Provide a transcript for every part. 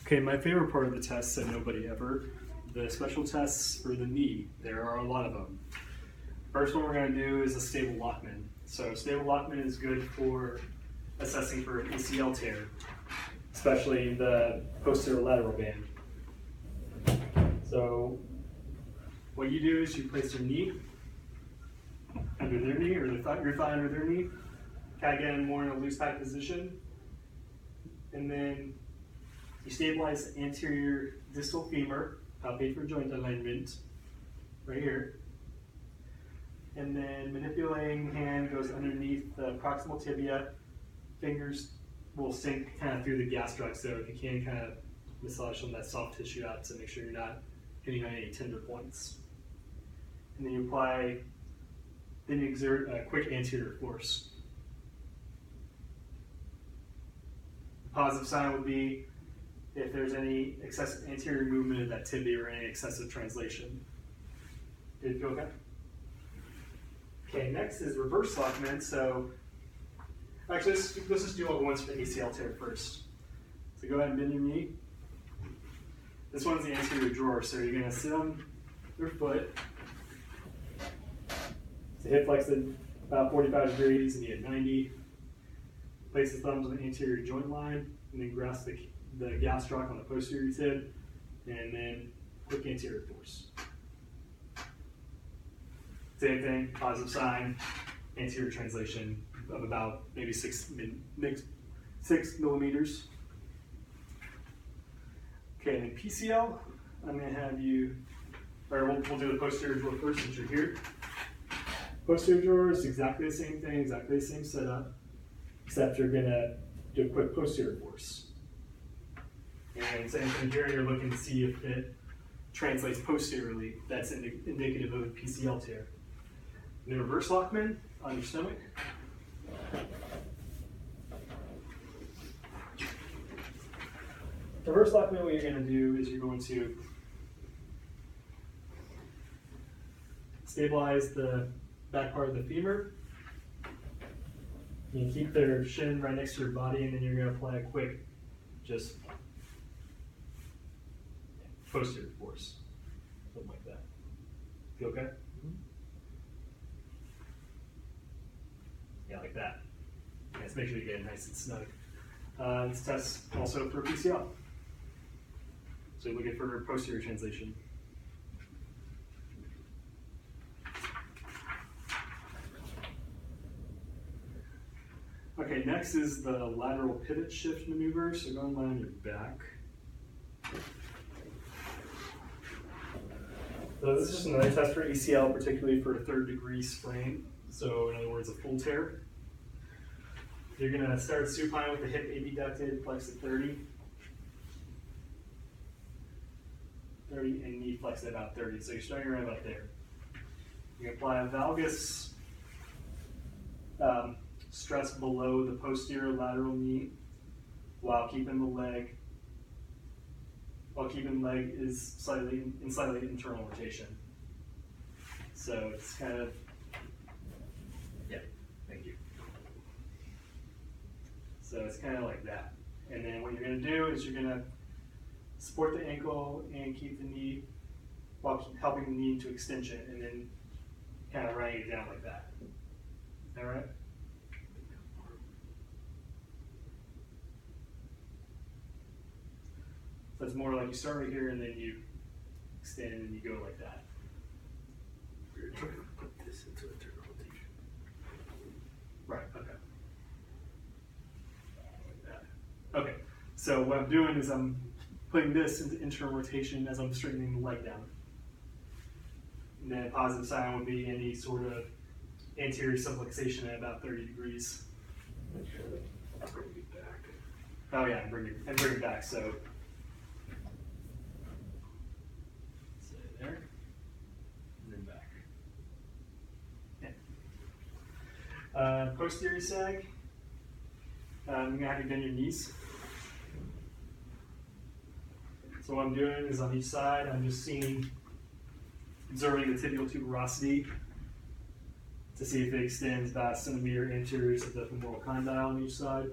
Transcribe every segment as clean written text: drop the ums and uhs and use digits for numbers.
Okay, my favorite part of the test, said nobody ever, the special tests for the knee. There are a lot of them. First one we're going to do is a stable Lockman. So stable Lockman is good for assessing for an ACL tear, especially the posterior lateral band. So what you do is you place your knee under their knee, or your thigh under their knee, kind of get in more in a loose tight position, and then you stabilize the anterior distal femur, palpate for joint alignment, right here. And then manipulating hand goes underneath the proximal tibia. Fingers will sink kind of through the gastroc, so if you can, kind of massage some of that soft tissue out to make sure you're not hitting on any tender points. And then you apply, then you exert a quick anterior force. The positive sign would be if there's any excessive anterior movement of that tibia or any excessive translation. Did it feel okay? Okay, next is reverse Lockman. So actually, let's just do all the ones for the ACL tear first. So go ahead and bend your knee. This one's the anterior drawer, so you're going to sit on your foot. So hip flexed about 45 degrees and you at 90. Place the thumbs on the anterior joint line, and then grasp the gastroc on the posterior tib, and then quick anterior force. Same thing, positive sign, anterior translation of about maybe 6 millimeters. Okay, and then PCL, I'm going to have you, or we'll do the posterior drawer first since you're here. Posterior drawer is exactly the same thing, exactly the same setup, except you're going to do a quick posterior force. And same thing here, you're looking to see if it translates posteriorly. That's indicative of a PCL tear. And then reverse Lockman on your stomach. Reverse Lockman, what you're going to do is you're going to stabilize the back part of the femur. You can keep their shin right next to your body, and then you're going to apply a quick, just posterior force, something like that. Feel okay? Yeah, like that. Let's make sure you get it nice and snug. This test also for PCL. So you're looking for posterior translation. Okay, next is the lateral pivot shift maneuver. So go and lie on your back. So this is just another test for ACL, particularly for a 3rd degree sprain. So in other words, a full tear. You're going to start supine with the hip abducted, flex at 30. 30 and knee flex at about 30. So you're starting right about there. You apply a valgus stress below the posterior lateral knee while keeping the leg is slightly internal rotation. So it's kind of, yeah, thank you. So it's kind of like that. And then what you're going to do is you're going to support the ankle and keep the knee while helping the knee into extension, and then kind of running it down like that. All right? So it's more like you start right here and then you extend and you go like that. We're trying to put this into internal rotation. Right, okay. Like that. Okay, so what I'm doing is I'm putting this into internal rotation as I'm straightening the leg down. And then a positive sign would be any sort of anterior subluxation at about 30 degrees. Make sure that bring it back. Oh yeah, and bring it back. So stay there, and then back. Yeah. Posterior sag. You're gonna have to bend your knees. So what I'm doing is on each side, I'm just observing the tibial tuberosity to see if it extends about a centimeter anterior to the femoral condyle on each side.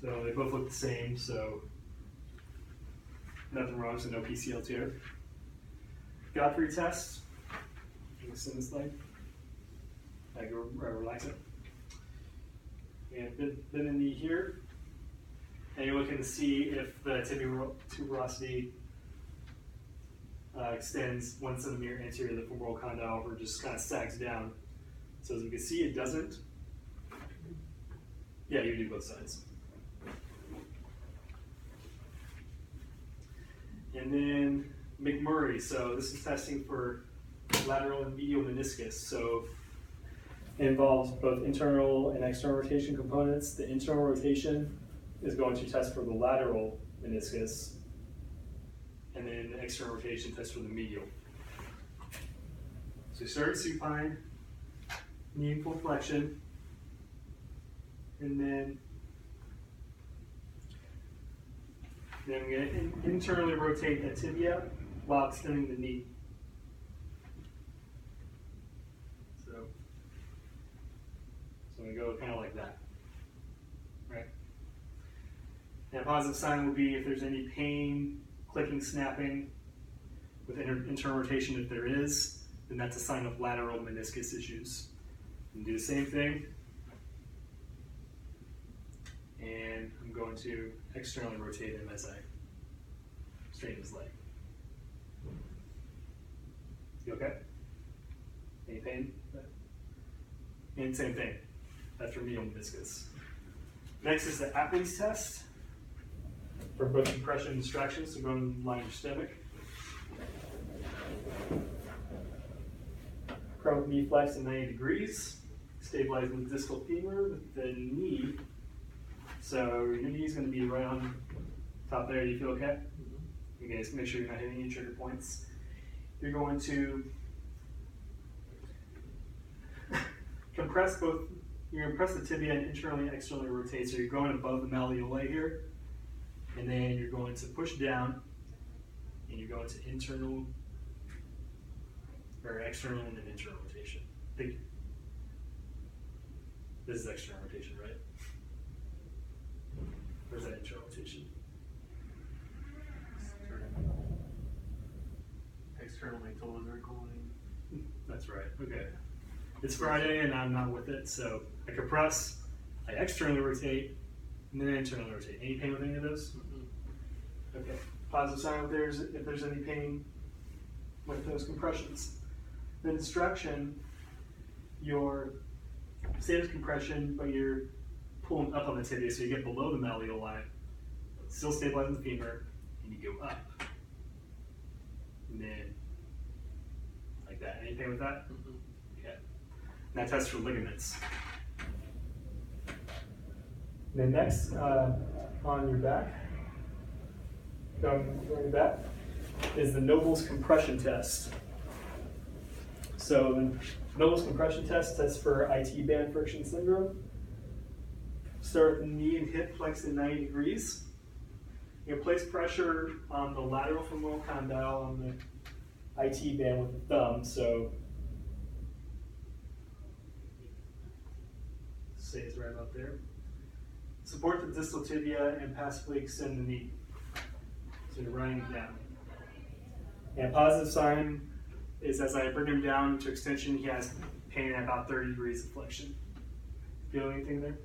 So they both look the same, so nothing wrong, so no PCL tear. Godfrey test. You can send this leg. Relax it. And bend the knee here. And you're looking to see if the tibial tuberosity extends 1 centimeter anterior to the femoral condyle or just kind of sags down. So as you can see, it doesn't. Yeah, you do both sides. And then McMurray. So this is testing for lateral and medial meniscus. So it involves both internal and external rotation components. The internal rotation is going to test for the lateral meniscus, and then the external rotation tests for the medial. So start supine, knee in full flexion, and then I'm going to internally rotate the tibia while extending the knee. So we go kind of like that, right? And a positive sign will be if there's any pain, clicking, snapping with internal rotation. If there is, then that's a sign of lateral meniscus issues. And do the same thing. And I'm going to externally rotate him as I straighten his leg. You okay? Any pain? And same thing. That's for medial meniscus. Next is the Apley's test for both compression and distraction. So go and line your stomach. Curl knee flex at 90 degrees. Stabilizing the distal femur with the knee. So your knee is going to be right on top there. Do you feel okay? You guys make sure you're not hitting any trigger points. You're going to compress both. You're going to press the tibia and internally and externally rotate. So you're going above the malleoli here. And then you're going to push down. And you're going to internal or external and then internal rotation. Think. This is external rotation, right? Or is that internal rotation? Externally told recording. That's right. Okay. It's Friday and I'm not with it, so I compress, I externally rotate, and then I internally rotate. Any pain with any of those? Okay. Positive sign if there's any pain with those compressions. Then distraction, your same as compression, but you're pulling up on the tibia, so you get below the malleoli, still stabilizing the femur, and you go up. And then, like that. Any pain with that? Okay. And that tests for ligaments. Then next, on your back, going your back, is the Noble's compression test. So the Noble's compression test tests for IT band friction syndrome. Start with the knee and hip flexed at 90 degrees. You place pressure on the lateral femoral condyle on the IT band with the thumb. So say it's right about there. Support the distal tibia and passively extend the knee. So you're running it down. And a positive sign is as I bring him down to extension, he has pain at about 30 degrees of flexion. Feel anything there?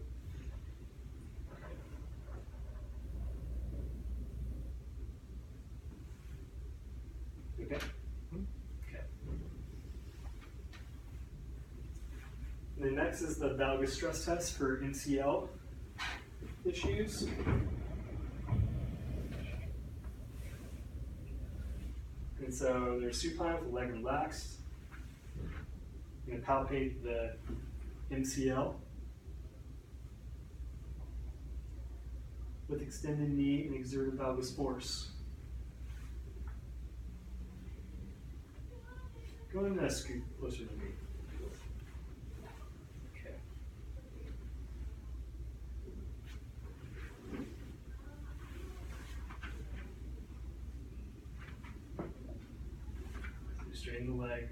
Okay. Okay. And then next is the valgus stress test for MCL issues. And so they're supine with the leg relaxed. You're going to palpate the MCL with extended knee and exerted valgus force. Go ahead and scoot closer to me. Okay. So straighten the leg.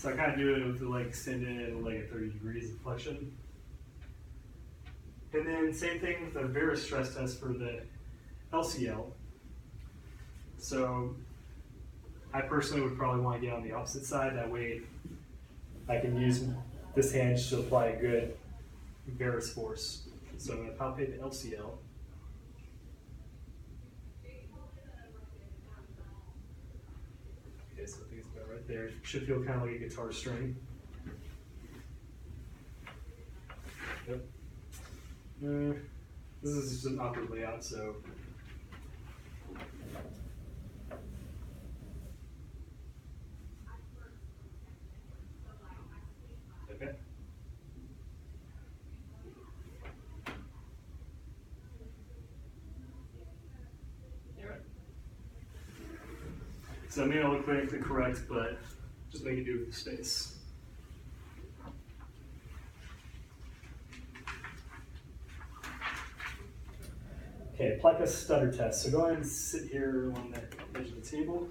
So I kind of do it with the leg extended and leg at 30 degrees of flexion. And then same thing with the Vera stress test for the LCL. So I personally would probably want to get on the opposite side. That way I can use this hand to apply a good Vera's force. So I'm going to palpate the LCL. Okay, so I think it's about right there. Should feel kind of like a guitar string. Yep. This is just an awkward layout, so. Okay. All right. So it may not look clinically correct, but just make it do with the space. Okay, Pleca stutter test. So go ahead and sit here on the edge of the table.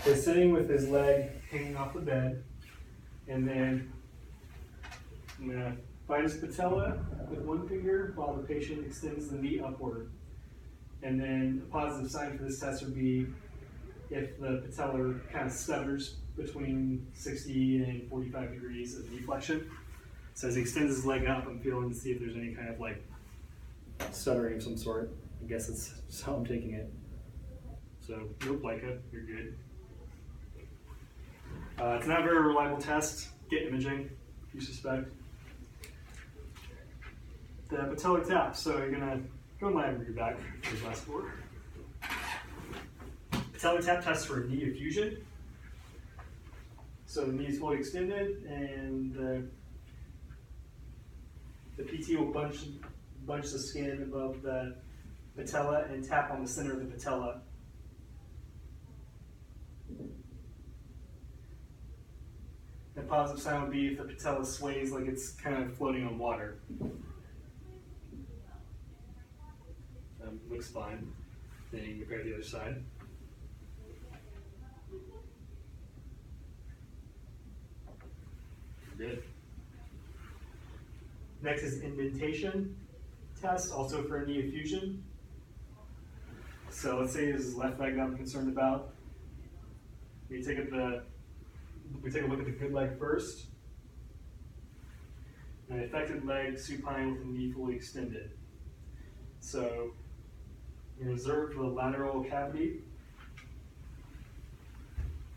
He's sitting with his leg hanging off the bed, and then I'm going to find his patella with one finger while the patient extends the knee upward. And then a positive sign for this test would be if the patella kind of stutters between 60 and 45 degrees of knee flexion. So as he extends his leg up, I'm feeling to see if there's any kind of like stuttering of some sort. I guess that's how I'm taking it. So no Pleca, you're good. It's not a very reliable test. Get imaging if you suspect. The patellar tap. So you're gonna go and lie over your back for the last four. Patellar tap test for knee effusion. So the knee is fully extended, and the PT will bunch the skin above the patella and tap on the center of the patella. The positive sign would be if the patella sways like it's kind of floating on water. Looks fine. Then you can compare the other side. Good. Next is indentation test, also for knee effusion. So let's say this is left leg that I'm concerned about. We take a look at the good leg first. An affected leg supine with the knee fully extended. So you're reserved for the lateral cavity.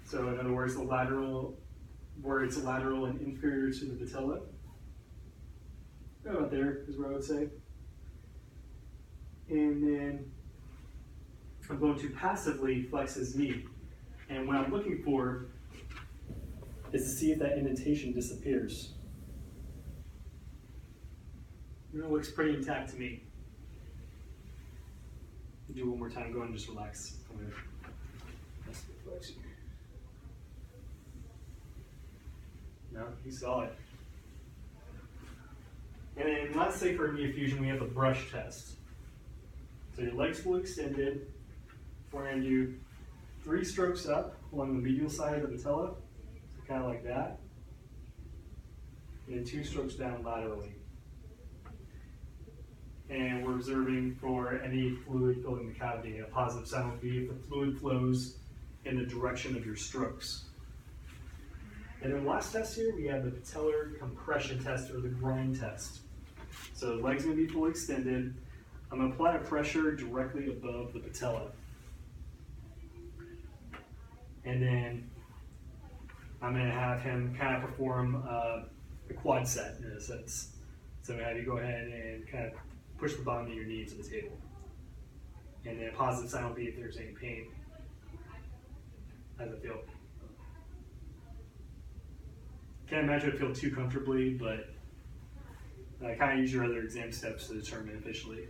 So in other words, the lateral, where it's lateral and inferior to the patella. About there is where I would say. And then I'm going to passively flex his knee. And what I'm looking for is to see if that indentation disappears. It looks pretty intact to me. Do one more time, go ahead and just relax. No, you saw it. And then let's say for knee effusion, we have a brush test. So your leg's fully extended. We're going to do 3 strokes up along the medial side of the patella, so kind of like that. And then 2 strokes down laterally. And we're observing for any fluid filling the cavity. A positive sign would be if the fluid flows in the direction of your strokes. And then the last test here, we have the patellar compression test, or the grind test. So the leg's going to be fully extended. I'm going to apply a pressure directly above the patella. And then I'm going to have him kind of perform a quad set in a sense. So I'm going to have you go ahead and kind of push the bottom of your knee to the table. And then a positive sign will be if there's any pain. How does it feel? Can't imagine it feel too comfortably, but kind of use your other exam steps to determine officially.